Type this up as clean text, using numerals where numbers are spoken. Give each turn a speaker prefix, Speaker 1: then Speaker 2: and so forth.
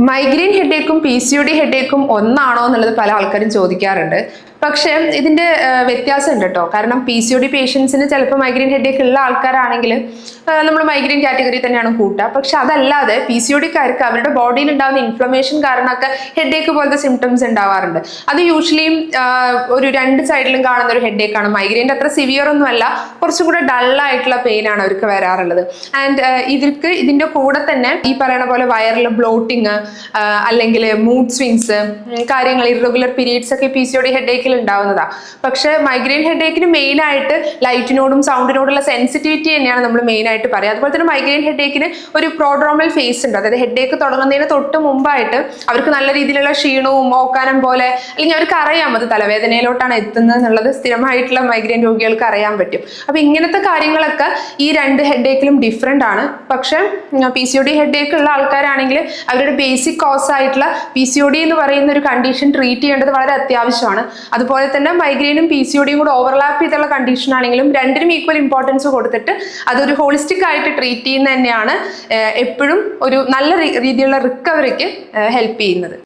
Speaker 1: Migraine ഹെഡേക്കും PCOD ഹെഡേക്കും ഒന്നാണോ എന്നുള്ളത് പല ആൾക്കാരും ചോദിക്കാറുണ്ട്. പക്ഷേ ഇതിന്റെ വ്യത്യാസം ഉണ്ട് കേട്ടോ. കാരണം PCOD പേഷ്യൻസിന് ചിലപ്പോൾ മൈഗ്രെയിൻ ഹെഡേക്ക് ഉള്ള ആൾക്കാരാണെങ്കിൽ നമ്മൾ മൈഗ്രെയിൻ കാറ്റഗറി തന്നെയാണ് കൂട്ടുക. പക്ഷെ അതല്ലാതെ PCODക്കാർക്ക് അവരുടെ ബോഡിയിൽ ഉണ്ടാകുന്ന ഇൻഫ്ലമേഷൻ കാരണമൊക്കെ ഹെഡേക്ക് പോലത്തെ സിംറ്റംസ് ഉണ്ടാവാറുണ്ട്. അത് യൂഷ്വലി ഒരു രണ്ട് സൈഡിലും കാണുന്ന ഒരു ഹെഡേക്കാണ്. മൈഗ്രെയിൻ്റെ അത്ര സിവിയർ ഒന്നും അല്ല, കുറച്ചും കൂടെ ഡള്ളായിട്ടുള്ള പെയിൻ ആണ് അവർക്ക് വരാറുള്ളത്. ആൻഡ് ഇവർക്ക് ഇതിന്റെ കൂടെ തന്നെ ഈ പറയുന്ന പോലെ വയറിൽ ബ്ലോട്ടിങ് അല്ലെങ്കിൽ മൂഡ് സ്വിങ്സ് കാര്യങ്ങൾ, ഇറഗുലർ പീരീഡ്സ് ഒക്കെ PCOD ഹെഡേക്കിൽ ഉണ്ടാവുന്നതാണ്. പക്ഷെ മൈഗ്രെയിൻ ഹെഡേക്കിന് മെയിൻ ആയിട്ട് ലൈറ്റിനോടും സൗണ്ടിനോടുള്ള സെൻസിറ്റിവിറ്റി തന്നെയാണ് നമ്മൾ മെയിൻ ആയിട്ട് പറയുക. അതുപോലെ തന്നെ മൈഗ്രെയിൻ ഹെഡേക്കിന് ഒരു പ്രോഡ്രോമൽ ഫേസ് ഉണ്ട്. അതായത് ഹെഡേക്ക് തുടങ്ങുന്നതിന് തൊട്ട് മുമ്പായിട്ട് അവർക്ക് നല്ല രീതിയിലുള്ള ക്ഷീണവും ഓക്കാനം പോലെ, അല്ലെങ്കിൽ അവർക്ക് അറിയാം അത് തലവേദനയിലോട്ടാണ് എത്തുന്നത് എന്നുള്ളത് സ്ഥിരമായിട്ടുള്ള മൈഗ്രെയിൻ രോഗികൾക്ക് അറിയാൻ പറ്റും. അപ്പൊ ഇങ്ങനത്തെ കാര്യങ്ങളൊക്കെ ഈ രണ്ട് ഹെഡേക്കിലും ഡിഫറെന്റ് ആണ്. പക്ഷെ PCOD ഹെഡേക്ക് ഉള്ള ആൾക്കാരാണെങ്കിൽ അവരുടെ ബേസിക് കോസ് ആയിട്ടുള്ള PCOD എന്ന് പറയുന്ന ഒരു കണ്ടീഷൻ ട്രീറ്റ് ചെയ്യേണ്ടത് വളരെ അത്യാവശ്യമാണ്. അതുപോലെ തന്നെ മൈഗ്രെയിനും PCODയും കൂടെ ഓവർലാപ്പ് ചെയ്തുള്ള കണ്ടീഷൻ ആണെങ്കിലും രണ്ടിനും ഈക്വൽ ഇമ്പോർട്ടൻസ് കൊടുത്തിട്ട് അതൊരു ഹോളിസ്റ്റിക് ആയിട്ട് ട്രീറ്റ് ചെയ്യുന്നത് തന്നെയാണ് എപ്പോഴും ഒരു നല്ല രീതിയിലുള്ള റിക്കവറിക്ക് ഹെൽപ്പ് ചെയ്യുന്നത്.